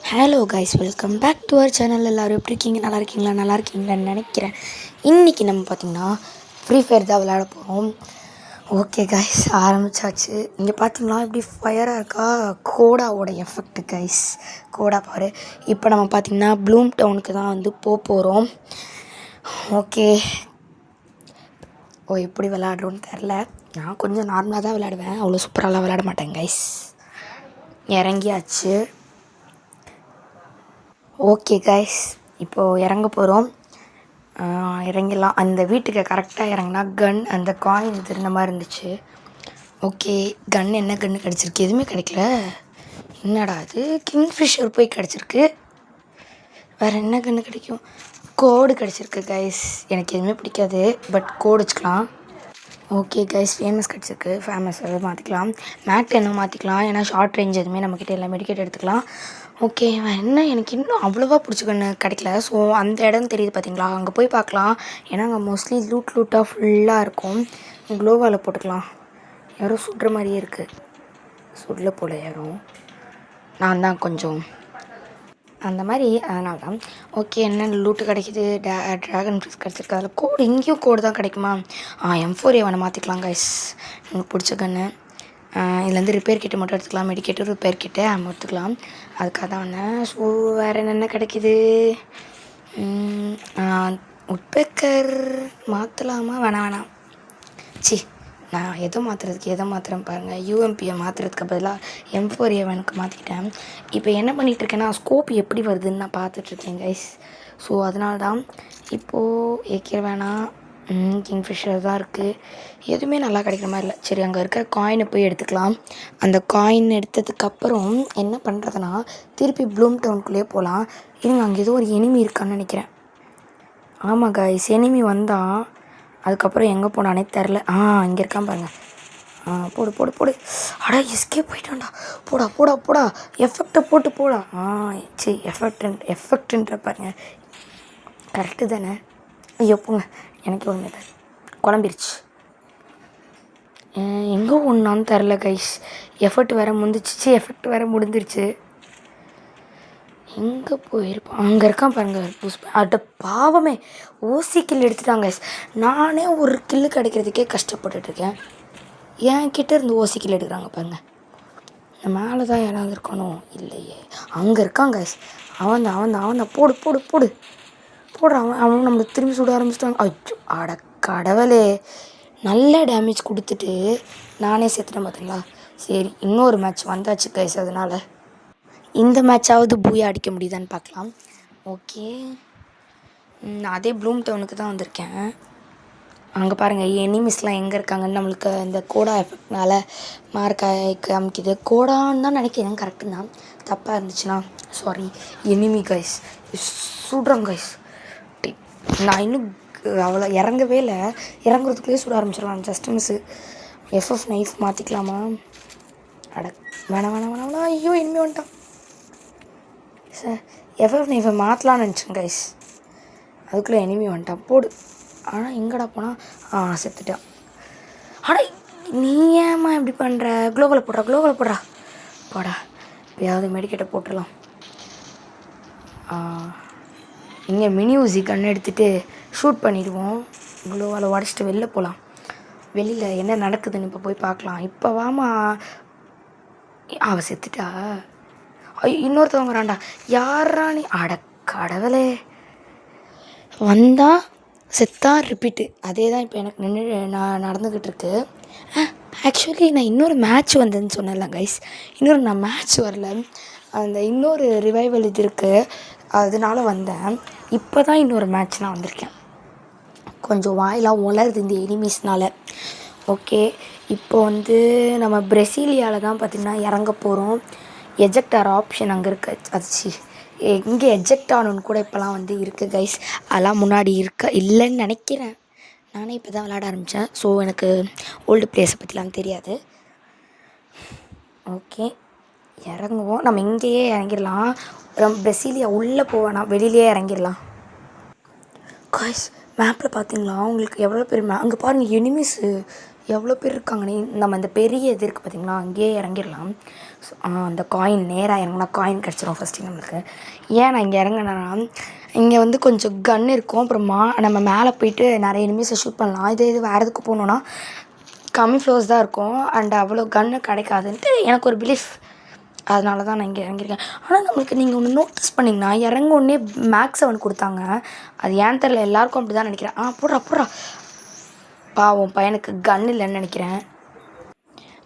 Hello guys, welcome back to our channel. எல்லோரும் எப்படி இருக்கீங்க? நல்லா இருக்கீங்களான்னு நினைக்கிறேன். இன்றைக்கி நம்ம பார்த்திங்கன்னா ஃப்ரீ ஃபயர் தான் விளையாட போகிறோம். ஓகே கைஸ், ஆரம்பித்தாச்சு. இங்கே பார்த்திங்கன்னா இப்படி ஃபயராக இருக்கா, கோடாவோட எஃபெக்ட் கைஸ். கோடா பாரு. இப்போ நம்ம பார்த்திங்கன்னா ப்ளூம் டவுனுக்கு தான் வந்து போகிறோம். ஓகே, எப்படி விளையாடுறோன்னு தெரில. நான் கொஞ்சம் நார்மலாக தான் விளையாடுவேன், அவ்வளோ சூப்பராலாம் விளையாட மாட்டேன் கைஸ். இறங்கியாச்சு. ஓகே கைஸ், இப்போது இறங்க போகிறோம். இறங்கிடலாம். அந்த வீட்டுக்கு கரெக்டாக இறங்கினா கன், அந்த காயின் திருந்த மாதிரி இருந்துச்சு. ஓகே, கன் என்ன கன்று கிடச்சிருக்கு? எதுவுமே கிடைக்கல. என்னடா அது, கிங்ஃபிஷர் போய் கிடச்சிருக்கு. வேறு என்ன கன்று கிடைக்கும்? கோடு கிடச்சிருக்கு கைஸ். எனக்கு எதுவுமே பிடிக்காது, பட் கோடு வச்சுக்கலாம். ஓகே கைஸ், ஃபேமஸ் கிடச்சிருக்கு. ஃபேமஸ் மாற்றிக்கலாம். மேட் என்ன மாற்றிக்கலாம், ஏன்னா ஷார்ட் ரேஞ்ச் எதுவுமே நம்மக்கிட்ட எல்லாம் மெடிக்கேட் எடுத்துக்கலாம். ஓகே, என்ன எனக்கு இன்னும் அவ்வளோவா பிடிச்சிக்கன்னு கிடைக்கல. ஸோ அந்த இடம் தெரியுது பார்த்தீங்களா, அங்கே போய் பார்க்கலாம். ஏன்னா அங்கே மோஸ்ட்லி லூட்டாக ஃபுல்லாக இருக்கும். க்ளோவால் போட்டுக்கலாம். யாரும் சுடுற மாதிரியே இருக்குது. சுடல போல் யாரும். நான் தான் கொஞ்சம் அந்த மாதிரி, அதனால தான். ஓகே, என்ன லூட்டு கிடைக்கிது? ட்ராகன் ஃபிஷ் கிடச்சிருக்கு. அதில் கோடு, இங்கேயும் கோடு தான் கிடைக்குமா? M4A1 மாற்றிக்கலாம் கைஸ். எனக்கு பிடிச்ச கன்று. இதுலேருந்து ரிப்பேர் கிட்ட மட்டும் எடுத்துக்கலாம். மெடிக்கேட்டு, ரிப்பேர் கிட்ட எடுத்துக்கலாம். அதுக்காக தான் வந்தேன். ஸோ வேறு என்னென்ன கிடைக்கிது? உட்பேக்கர் மாற்றலாமா? வேணாம். சி, நான் எதை மாற்றுறேன் பாருங்கள். UMPயை மாற்றுறதுக்கு பதிலாக M4A1க்கு மாற்றிக்கிட்டேன். இப்போ என்ன பண்ணிகிட்ருக்கேன்னா, ஸ்கோப் எப்படி வருதுன்னு நான் பார்த்துட்ருக்கேன் கைஸ். ஸோ அதனால தான் இப்போது ஏற்கிற வேணாம். கிங்ஃபிஷர் தான் இருக்குது. எதுவுமே நல்லா கிடைக்கிற மாதிரி இல்லை. சரி, அங்கே இருக்கிற காயினை போய் எடுத்துக்கலாம். அந்த காயின் எடுத்ததுக்கப்புறம் என்ன பண்ணுறதுனா, திருப்பி ப்ளூம் டவுனுக்குள்ளேயே போகலாம். இருங்க, அங்கே ஏதோ ஒரு எனிமி இருக்கான்னு நினைக்கிறேன். ஆமாம் கைஸ், எனிமி வந்தான். அதுக்கப்புறம் எங்கே போனானே தெரில. இங்கே இருக்கான் பாருங்கள். போடு. அடா, எஸ்கேப் போயிட்டான்டா. போடா. எஃபெக்டை போட்டு போடா. சரி, எஃபெக்ட்ன்ற பாருங்க. கரெக்டு தானே? ஐயோ போங்க, எனக்கு ஒன்று குழம்பிருச்சு. எங்கே ஒன்றான்னு தெரில கைஸ். எஃபெக்ட் வேறு முடிஞ்சிருச்சு. எங்கே போயிருப்பான்? அங்கே இருக்கான் பாருங்கள். அட பாவமே, ஓசி கில் எடுத்துட்டாங்க. நானே ஒரு கில்லு கிடைக்கிறதுக்கே கஷ்டப்பட்டுட்ருக்கேன். என்கிட்ட இருந்து ஓசி கில் எடுக்கிறாங்க பாருங்க. மேலே தான் யாராவது இருக்கணும். இல்லையே, அங்கே இருக்காங்க. அவன் தான். போடுறான். அவன் நம்மளுக்கு திரும்பி சுட ஆரம்பிச்சிட்டாங்க. அச்சோ, அட கடவுளே, நல்ல டேமேஜ் கொடுத்துட்டு நானே செத்துட்டேன் பார்த்தீங்களா. சரி, இன்னொரு மேட்ச் வந்தாச்சு கைஸ். அதனால் இந்த மேட்சாவது பூயா அடிக்க முடியுதான்னு பார்க்கலாம். ஓகே, நான் அதே ப்ளூம் டவுனுக்கு தான் வந்திருக்கேன். அங்கே பாருங்கள், எனிமிஸ்லாம் எங்கே இருக்காங்கன்னு நம்மளுக்கு இந்த கோடா எஃபெக்ட்னால காமிக்குது. கோடான்னு தான் நினைக்கிறேன். கரெக்டு தான். தப்பாக இருந்துச்சுன்னா சாரி. எனிமி கைஸ் சுடுறோம் கைஸ். நான் இன்னும் அவ்வளோ இறங்கவே இல்லை. இறங்குறதுக்குள்ளேயே சுட ஆரம்பிச்சிடலாம். Just miss. FF நைஃப் மாற்றிக்கலாமா? வேணாம். ஐயோ, இனிமே வந்துட்டான் சார். FF நைஃபை மாற்றலான்னு நினச்சேன் கைஸ். அதுக்குள்ளே எனிமி வந்துட்டான். போடு. ஆனால் எங்கடா போனால் செத்துட்டான். ஆனால் நீ ஏம்மா இப்படி பண்ணுற? க்ளோவில் போடுறா. போடா, எப்பயாவது மெடிக்கேட்டை போட்டுடலாம். இங்கே மினி ஊசி கன்று எடுத்துகிட்டு ஷூட் பண்ணிடுவோம். க்ளோவால் உடச்சிட்டு வெளில போகலாம். வெளியில் என்ன நடக்குதுன்னு இப்போ போய் பார்க்கலாம். இப்போ வாமா. அவள் செத்துட்டா. இன்னொருத்தவங்க வரான்டா. யாரா நீ? அட கடவுளே, வந்தா செத்தா ரிப்பீட்டு. அதே தான் இப்போ எனக்கு நான் நடந்துக்கிட்டு இருக்கு. ஆக்சுவலி நான் இன்னொரு மேட்ச் வந்தேன்னு சொன்னேன்ல கைஸ். நான் மேட்ச் வரல. அந்த இன்னொரு ரிவைவல் இது இருக்குது, அதனால வந்தேன். இப்போ தான் இன்னொரு மேட்ச் நான் வந்திருக்கேன். கொஞ்சம் வாயெலாம் உலருது இந்த எனிமீஸ்னால். ஓகே, இப்போ வந்து நம்ம பிரசீலியாவில் தான் பார்த்திங்கன்னா இறங்க போகிறோம். எஜெக்டார் ஆப்ஷன் அங்கே இருக்குது. இங்கே எஜெக்ட் ஆகணுன்னு கூட இப்போலாம் வந்து இருக்குது கைஸ். அதெல்லாம் முன்னாடி இல்லைன்னு நினைக்கிறேன். நானே இப்போ தான் விளையாட ஆரம்பித்தேன். ஸோ எனக்கு ஓல்டு பிளேஸை பற்றிலாம் தெரியாது. ஓகே, இறங்குவோம். நம்ம இங்கேயே இறங்கிடலாம். பிரசீலியா உள்ளே போவேனா, வெளியிலே இறங்கிடலாம். கைஸ், மேப்பில் பார்த்தீங்களா உங்களுக்கு எவ்வளோ பேர்? அங்கே பாருங்கள், எனிமீஸு எவ்வளோ பேர் இருக்காங்கன்னு. நம்ம இந்த பெரிய இது இருக்குது பார்த்தீங்களா, அங்கேயே இறங்கிடலாம். அந்த காயின் நேராக இறங்கினா காயின் கிடச்சிரும் ஃபஸ்ட்டு நம்மளுக்கு. ஏன் நான் இங்கே இறங்கினேன்னா இங்கே வந்து கொஞ்சம் கன் இருக்கும், அப்புறமா நம்ம மேலே போயிட்டு நிறைய எனிமீஸை ஷூட் பண்ணலாம். இது வேறு எதுக்கு போகணுன்னா கம்மி ஃப்ளோர்ஸ் தான் இருக்கும் அண்ட் அவ்வளோ கன்று கிடைக்காதுன்ட்டு எனக்கு ஒரு பிலீஃப். அதனால தான் நான் இங்கே இறங்கியிருக்கேன். ஆனால் நம்மளுக்கு நீங்கள் ஒன்று நோட்டீஸ் பண்ணிங்கன்னா இறங்கோடனே மேக்ஸ் 7 கொடுத்தாங்க. அது ஏன் தெரில, எல்லாேருக்கும் அப்படி தான் நினைக்கிறேன். போடுறா பாவம் பையனுக்கு கன் இல்லைன்னு நினைக்கிறேன்.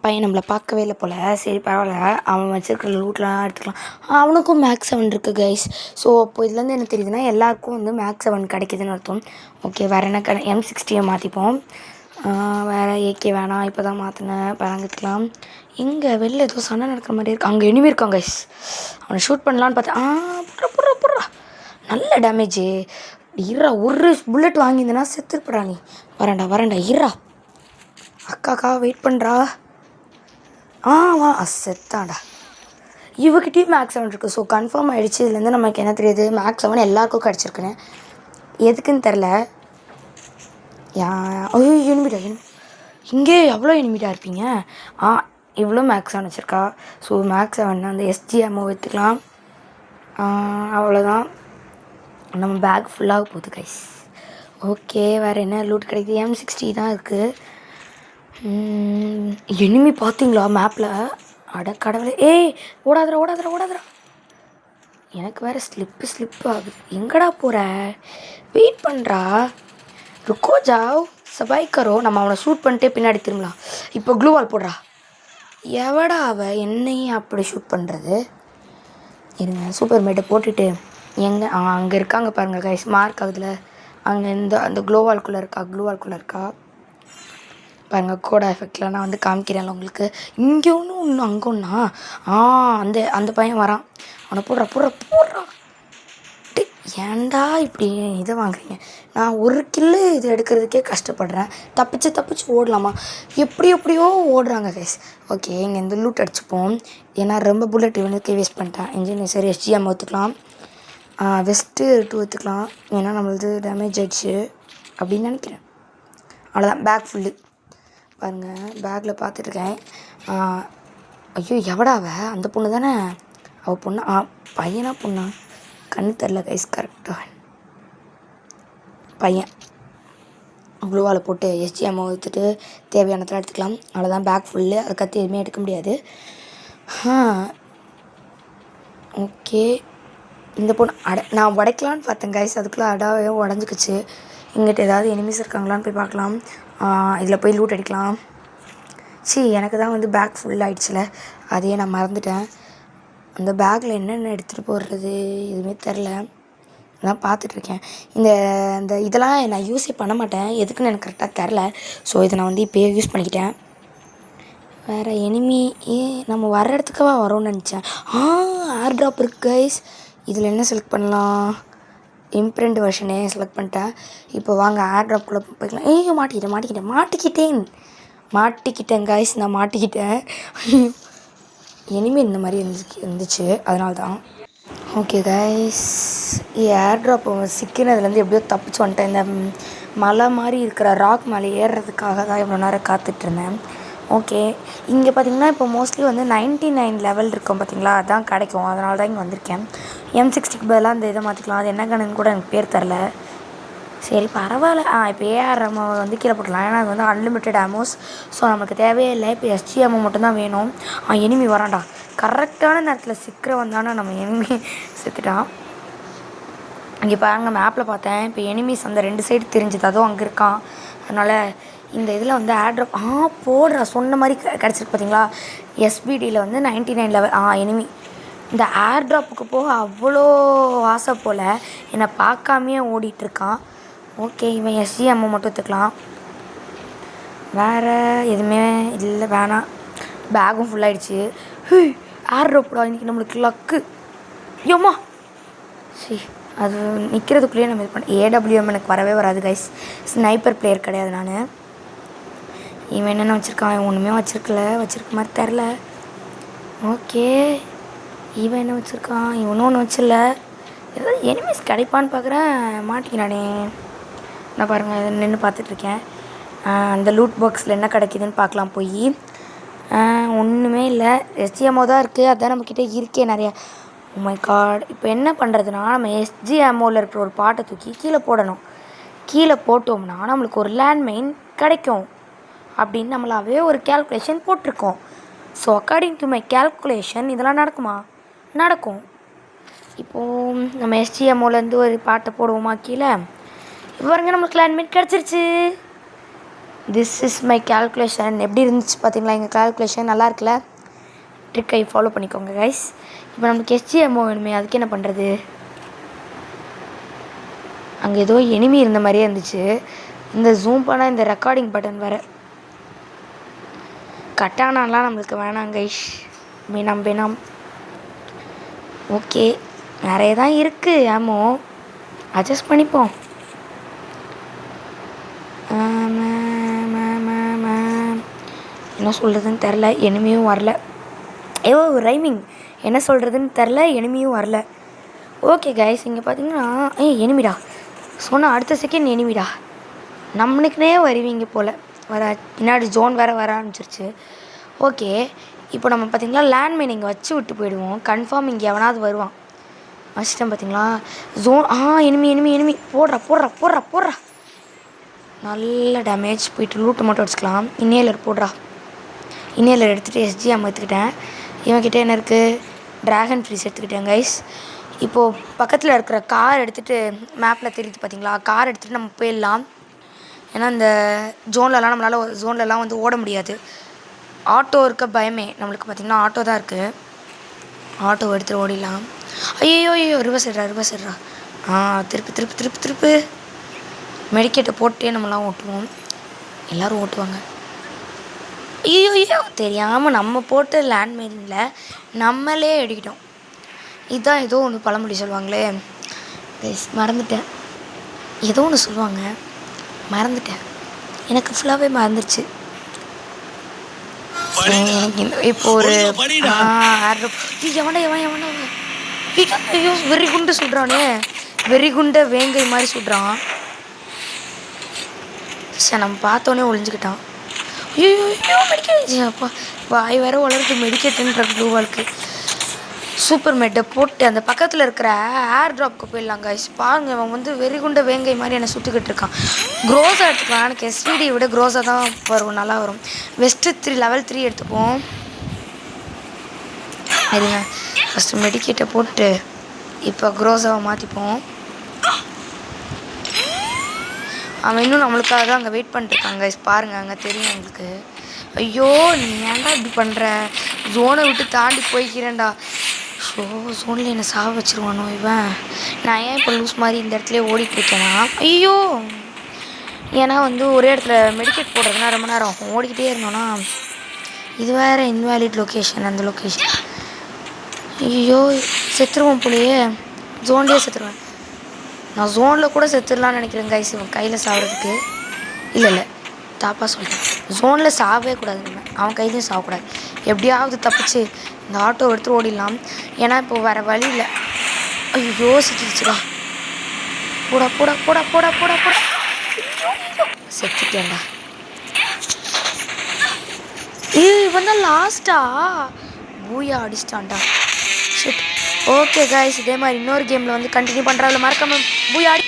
பையன் நம்மளை பார்க்கவே இல்லை போல். சரி பரவாயில்ல, அவன் வச்சுருக்கிற லூட்லாம் எடுத்துக்கலாம். அவனுக்கும் மேக்ஸ் 7 இருக்குது கைஸ். ஸோ அப்போ இதுலேருந்து என்ன தெரியுதுன்னா எல்லாேருக்கும் வந்து மேக்ஸ் 7 கிடைக்குதுன்னு அர்த்தம். ஓகே, வேறு என்ன M60 மாற்றிப்போம். வேறு AK வேணாம், இப்போ தான் மாற்றினேன். பறந்துக்கலாம். எங்கே வெளில ஏதோ சண்டை நடக்கிற மாதிரி இருக்குது. அங்கே எனிமி இருக்காங்க கைஸ். அவனை ஷூட் பண்ணலான்னு பார்த்தேன். புட்றா நல்ல டேமேஜு. இருறா, ஒரு புல்லட் வாங்கியிருந்தேன்னா செத்துருப்படா நீ. வரேன்டா இருறா. அக்காக்கா வெயிட் பண்ணுறா. வா செத்தாண்டா. இவகிட்டையும் மேக்ஸ் 7 இருக்குது. ஸோ கன்ஃபார்ம் ஆகிடுச்சு. இதுலேருந்து நமக்கு என்ன தெரியுது, மேக்ஸ் 7 எல்லாருக்கும் கிடச்சிருக்குன்னு. எதுக்குன்னு தெரில. ஐயோ எனிமிடா இங்கே எவ்வளோ எனிமிடா இருப்பீங்க. இவ்வளோ மேக்ஸ் 7 வச்சுருக்கா. ஸோ மேக்ஸ் 7 அந்த SGMO எடுத்துக்கலாம். அவ்வளோதான், நம்ம பேக் ஃபுல்லாக போகுது கைஸ். ஓகே, வேறு என்ன லூட் கிடைக்குது? M60 தான் இருக்குது. எனிமி பார்த்தீங்களா மேப்பில்? அட கடவுளே, ஓடாதரா. எனக்கு வேறு ஸ்லிப்பு ஆகுது. எங்கடா போகிற? வெயிட் பண்ணுறா. ருக்கோ ஜாவ் சபாய் கரோ. நம்ம அவனை ஷூட் பண்ணிட்டே பின்னாடி திரும்பலாம். இப்போ க்ளூவால் போடுறா. எவடா அவள் என்னையும் அப்படி ஷூட் பண்ணுறது? இருங்க, சூப்பர் மேட்டை போட்டுட்டு எங்கே அங்கே இருக்காங்க பாருங்கள் கைஸ், மார்க் ஆகுதுல. அங்கே அந்த க்ளூவால்குள்ளே இருக்கா பாருங்கள். கோடா எஃபெக்டில் நான் வந்து காமிக்கிறேன்ல உங்களுக்கு. இங்கே ஒன்று அங்கே ஒன்றா. அந்த பையன் வரான். அவனை போடுறா. ஏன்டா இப்படி இதை வாங்குறீங்க? நான் ஒரு கில்லு இது எடுக்கிறதுக்கே கஷ்டப்படுறேன். தப்பிச்சு ஓடலாமா? எப்படியோ ஓடுறாங்க கைஸ். ஓகே, இங்கே இந்த லூட் அடிச்சுப்போம். ஏன்னா ரொம்ப புல்லட் இவனுக்கே வேஸ்ட் பண்ணிட்டேன். இன்ஜின் சரி SGM ஒத்துக்கலாம். வெஸ்ட்டு 2 எடுத்துக்கலாம். ஏன்னா நம்மளது டேமேஜ் ஆகிடுச்சு அப்படின்னு நினைக்கிறேன். அவ்வளோதான், பேக் ஃபுல்லு பாருங்கள். பேக்கில் பார்த்துட்ருக்கேன். ஐயோ எவடா அந்த பொண்ணு தானே? அவள் பொண்ணா பையனா பொண்ணா கண்ணு தெரில கைஸ். கரெக்டாக பையன். க்ளூவால் போட்டு SGM எடுத்துகிட்டு தேவையானதெல்லாம் எடுத்துக்கலாம். அவ்வளோதான், பேக் ஃபுல்லு. அதை கற்று எதுவுமே எடுக்க முடியாது. ஓகே, இந்த பொண்ணு நான் உடைக்கலான்னு பார்த்தேன் கைஸ். அதுக்குள்ளே அடாவே உடஞ்சிக்கிச்சு. இங்கிட்ட ஏதாவது எனிமீஸ் இருக்காங்களான்னு போய் பார்க்கலாம். இதில் போய் லூட் அடிக்கலாம். எனக்கு தான் வந்து பேக் ஃபுல் ஆகிடுச்சில, அதையே நான் மறந்துட்டேன். அந்த பேக்கில் என்னென்ன எடுத்துகிட்டு போடுறது எதுவுமே தெரில. அதான் பார்த்துட்ருக்கேன். இந்த இதெல்லாம் நான் யூஸே பண்ண மாட்டேன், எதுக்குன்னு எனக்கு கரெக்டாக தெரில. ஸோ இதை நான் வந்து இப்போயே யூஸ் பண்ணிக்கிட்டேன். வேறு எனிமி நம்ம வர இடத்துக்கவா வரோன்னு நினச்சேன். ஏர் ட்ராப் இருக்குது கைஸ். இதில் என்ன செலக்ட் பண்ணலாம்? இம்ப்ரிண்ட் வெர்ஷனே செலக்ட் பண்ணிட்டேன். இப்போ வாங்க ஏர் ட்ராப்குள்ளே போய்க்கலாம். மாட்டிக்கிட்டேன் கைஸ். நான் மாட்டிக்கிட்டேன். எனிமி இந்த மாதிரி இருந்துச்சு, அதனால தான். ஓகே கைஸ், ஏர் ட்ராப் சிக்கினதுலேருந்து எப்படியோ தப்பிச்சு வந்துட்டேன். இந்த மலை மாதிரி இருக்கிற ராக் மலை ஏறுறதுக்காக தான் இவ்வளோ நேரம் காத்துட்ருந்தேன். ஓகே, இங்கே பார்த்திங்கன்னா இப்போ மோஸ்ட்லி வந்து 99 லெவல் இருக்கும் பார்த்தீங்களா, அதுதான் கிடைக்கும். அதனால தான் இங்கே வந்திருக்கேன். M60க்கு பதிலாக அந்த இதை மாற்றிக்கலாம். அது என்ன கண்ணுன்னு கூட எனக்கு பேர் தெரில. சரி பரவாயில்ல. இப்போ ARM வந்து கீழே போட்டுடலாம். ஏன்னா அது வந்து அன்லிமிட்டெட் ஆமோஸ். ஸோ நமக்கு தேவையே இல்லை. இப்போ SGM மட்டும்தான் வேணும். எனிமி வரான்டா. கரெக்டான நேரத்தில் சிக்கிறவன் தானே நம்ம எனிமி செத்துட்டான். இங்கே பாருங்கள், மேப்பில் பார்த்தேன். இப்போ எனிமீஸ் அந்த 2 சைடு தெரிஞ்சுது, அதுவும் அங்கே இருக்கான். அதனால் இந்த இதில் வந்து ஏர் ட்ராப் போடுற சொன்ன மாதிரி கிடச்சிருக்கு பார்த்தீங்களா. SBDயில் வந்து 99 லெவல் எனிமி. இந்த ஏர் ட்ராப்புக்கு போக அவ்வளோ ஆசை போல் என்னை பார்க்காமையே ஓடிட்டுருக்கான். ஓகே, இவன் SGM மட்டும் எடுத்துக்கலாம். வேறு எதுவுமே இல்லை, வேணாம். பேகும் ஃபுல்லாகிடுச்சு. ஏர் ட்ராப்டா இன்றைக்கி நம்மளுக்கு லக்கு. ஐயோம்மா அது நிற்கிறதுக்குள்ளேயே நம்ம இது பண்ண. AWM எனக்கு வரவே வராது கைஸ். ஸ்னைப்பர் பிளேயர் கிடையாது நான். இவன் என்னென்ன வச்சுருக்கான்? ஒன்றுமே வச்சுருக்க மாதிரி தெரில. ஓகே, இவன் என்ன வச்சுருக்கான்? இவனும் ஒன்று வச்சிடல. ஏதாவது எனிமீஸ் கிடைப்பான்னு பார்க்குறேன், மாட்டிக்கிறானே. நான் பாருங்கள் நின்று பார்த்துட்ருக்கேன். அந்த லூட் பாக்ஸில் என்ன கிடைக்கிதுன்னு பார்க்கலாம் போய். ஒன்றுமே இல்லை, எஸ்ஜிஎம்ஓ தான் இருக்குது. அதுதான் நம்மக்கிட்ட இருக்கே நிறையா. மை காட், இப்போ என்ன பண்ணுறதுனா நம்ம எஸ்ஜிஎம்ஓவில் இருக்கிற ஒரு பாட்டை தூக்கி கீழே போடணும். கீழே போட்டோம்னா நம்மளுக்கு ஒரு லேண்ட்மைன் கிடைக்கும் அப்படின்னு நம்மளாவே ஒரு கேல்குலேஷன் போட்டிருக்கோம். So according to my calculation இதெல்லாம் நடக்குமா? நடக்கும். இப்போது நம்ம எஸ்ஜிஎம்ஓலேருந்து ஒரு பாட்டை போடுவோமா கீழே? இப்போ பாருங்க, நம்மளுக்கு லேண்ட்மைன் கிடச்சிருச்சு. This is my calculation. எப்படி இருந்துச்சு பார்த்தீங்களா? எங்கள் கேல்குலேஷன் நல்லா இருக்குல்ல? ட்ரிக்கை ஃபாலோ பண்ணிக்கோங்க கைஸ். இப்போ நமக்கு எஸ்ஜிஎம்ஓ வேணுமே, அதுக்கு என்ன பண்ணுறது? அங்கே ஏதோ எனிமி இருந்த மாதிரியே இருந்துச்சு. இந்த ஜூம் பண்ணால் இந்த ரெக்கார்டிங் பட்டன் வேறு கட்டானாலாம் நம்மளுக்கு வேணாம் கைஸ். வேணாம். ஓகே, நிறைய தான் இருக்குது ஏமோ, அட்ஜஸ்ட் பண்ணிப்போம். என்ன சொல்கிறதுன்னு தெரில, எனிமியும் வரல. ரைமிங் என்ன சொல்கிறதுன்னு தெரில, எனிமியும் வரல. ஓகே கைஸ், இங்கே பார்த்தீங்கன்னா எனிமிடா சொன்னால் அடுத்த செகண்ட் எனிமிடா. நம்மளுக்குனே வருவீங்க போல். பின்னாடி ஜோன் வேறு வர ஆரம்பிச்சிருச்சு. ஓகே, இப்போ நம்ம பார்த்திங்களா லேண்ட்மைன் இங்கே வச்சு விட்டு போயிடுவோம். கன்ஃபார்ம் இங்கே எவனாவது வருவான். வச்சிட்டேன் பார்த்தீங்களா ஜோன். எனிமி போடுறா. நல்ல டேமேஜ். போயிட்டு லூட்டை மட்டும் வச்சுக்கலாம். இன்னேலர் போடுறா. இன்னேலர் எடுத்துகிட்டு எஸ்ஜிஎம் எடுத்துக்கிட்டேன். இவன்கிட்ட என்ன இருக்குது? ட்ராகன் ஃப்ரீஸ் எடுத்துக்கிட்டேன் கைஸ். இப்போது பக்கத்தில் இருக்கிற கார் எடுத்துகிட்டு மேப்பில் தெரியுது பார்த்தீங்களா, கார் எடுத்துகிட்டு நம்ம போயிடலாம். ஏன்னா இந்த ஜோன்லலாம் வந்து ஓட முடியாது. ஆட்டோ இருக்க பயமே நம்மளுக்கு. பார்த்திங்கன்னா ஆட்டோ தான் இருக்குது. ஆட்டோ எடுத்துகிட்டு ஓடிடலாம். ஐயோ ரிவர்ஸ் இடுறா. திருப்பு. மெடிக்கேட்டை போட்டே நம்மளாம் ஓட்டுவோம். எல்லோரும் ஓட்டுவாங்க. ஐயோ தெரியாமல் நம்ம போட்டு லேண்ட்மைனில் நம்மளே அடிக்கிட்டோம். இதுதான் ஏதோ ஒன்று பழமொழி சொல்லுவாங்களே, மறந்துட்டேன். ஏதோ ஒன்று சொல்லுவாங்க, மறந்துட்டேன். எனக்கு ஃபுல்லாகவே மறந்துடுச்சு. எனக்கு இப்போ ஒரு எவன்டா ஐயோ வெறிகுண்டு சுடுறானே, வெறிகுண்ட வேங்கை மாதிரி சுடுறான். சரி, நம்ம பார்த்தோன்னே ஒளிஞ்சுக்கிட்டான். ஐயோ மெடிக்கேட். அப்பா வாய் வேறு வளர்த்து மெடிக்கேட்டுன்ற ப்ளூவாளுக்கு. சூப்பர் மெட்டை போட்டு அந்த பக்கத்தில் இருக்கிற ஏர் ட்ராப்க்கு போயிடலாம் கைஸ். பாருங்க, அவன் வந்து வெறிகுண்ட வேங்கை மாதிரி என்னை சுட்டுக்கிட்டு இருக்கான். க்ரோஸாக எடுத்துக்கலாம். எனக்கு எஸ்விடியை விட க்ரோஸாக தான் வரும், நல்லா வரும். லெவல் 3 எடுத்துப்போம். சரிங்க, ஃபஸ்ட்டு மெடிக்கேட்டை போட்டு இப்போ க்ரோஸாவை மாற்றிப்போம். அவன் இன்னும் நம்மளுக்காக தான் அங்கே வெயிட் பண்ணிட்டுருக்காங்க கைஸ். பாருங்கள், அங்கே தெரியும் உங்களுக்கு. ஐயோ நீ ஏன்டா இப்படி பண்ணுற? ஜோனை விட்டு தாண்டி போய்க்கிறேன்டா. ஸோ ஜோனில் என்னை சாவ வச்சுருவானோ இவன். நான் ஏன் இப்போ லூஸ் மாதிரி இந்த இடத்துல ஓடிட்டுருக்கேனா? ஐயோ, ஏன்னா வந்து ஒரே இடத்துல மெடிக்கேட் போடுறதுனா ரொம்ப நேரம் ஆகும். ஓடிக்கிட்டே இருந்தோன்னா இது வேறு இன்வேலிட் லொக்கேஷன். அந்த லொக்கேஷன் ஐயோ செத்துருவோம் போலையே. ஜோன்லேயே செத்துருவேன். நான் ஜோனில் கூட செத்துடலான்னு நினைக்கிறேன் கைஸ். இவன் கையில் சாப்பிட்றதுக்கு இல்லை தாப்பாக சொல்கிறேன். ஜோனில் சாகவே கூடாது. அவன் கையிலையும் சாகக்கூடாது. எப்படியாவது தப்பிச்சு இந்த ஆட்டோ எடுத்துகிட்டு ஓடிடலாம். ஏன்னா இப்போ வேறு வழி இல்லை. ஐயோ செத்துடுச்சுடா. போடா செத்துட்டேன்டா. இவன் தான் லாஸ்ட்டா பூயா அடிச்சிட்டான்டா. ஷிட். ஓகே கைஸ், இதே மாதிரி இன்னொரு கேமில் வந்து கண்டினியூ பண்ணுறாங்க. மறக்காம பூயா அடி.